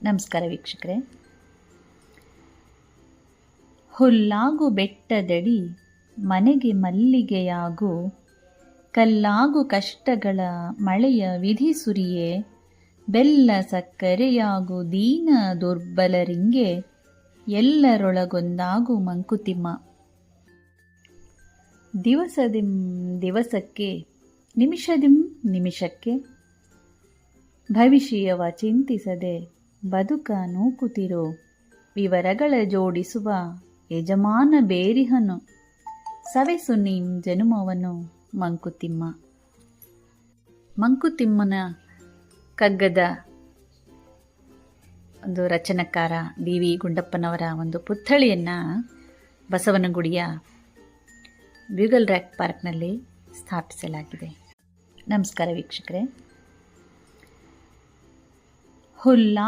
ನಮಸ್ಕಾರ ವೀಕ್ಷಕರೇ. ಹುಲ್ಲಾಗು ಬೆಟ್ಟದಡಿ ಮನೆಗೆ ಮಲ್ಲಿಗೆಯಾಗು, ಕಲ್ಲಾಗು ಕಷ್ಟಗಳ ಮಳೆಯ ವಿಧಿ ಸುರಿಯೇ, ಬೆಲ್ಲ ಸಕ್ಕರೆಯಾಗು ದೀನ ದುರ್ಬಲರಿಂಗೆ, ಎಲ್ಲರೊಳಗೊಂದಾಗು ಮಂಕುತಿಮ್ಮ. ದಿವಸದಿಂ ದಿವಸಕ್ಕೆ, ನಿಮಿಷದಿಂ ನಿಮಿಷಕ್ಕೆ, ಭವಿಷ್ಯವ ಚಿಂತಿಸದೆ ಬದುಕ ನೂಕುತ್ತಿರೋ, ವಿವರಗಳ ಜೋಡಿಸುವ ಯಜಮಾನ ಬೇರಿಹನು, ಸವೆಸು ನೀಂ ಜನುಮವನು ಮಂಕುತಿಮ್ಮ. ಮಂಕುತಿಮ್ಮನ ಕಗ್ಗದ ಒಂದು ರಚನಕಾರ ಡಿ ವಿ ಗುಂಡಪ್ಪನವರ ಒಂದು ಪುತ್ಥಳಿಯನ್ನು ಬಸವನಗುಡಿಯ ಬ್ಯೂಗಲ್ ರ್ಯಾಕ್ ಪಾರ್ಕ್ನಲ್ಲಿ ಸ್ಥಾಪಿಸಲಾಗಿದೆ. ನಮಸ್ಕಾರ ವೀಕ್ಷಕರೇ. ಹುಲ್ಲ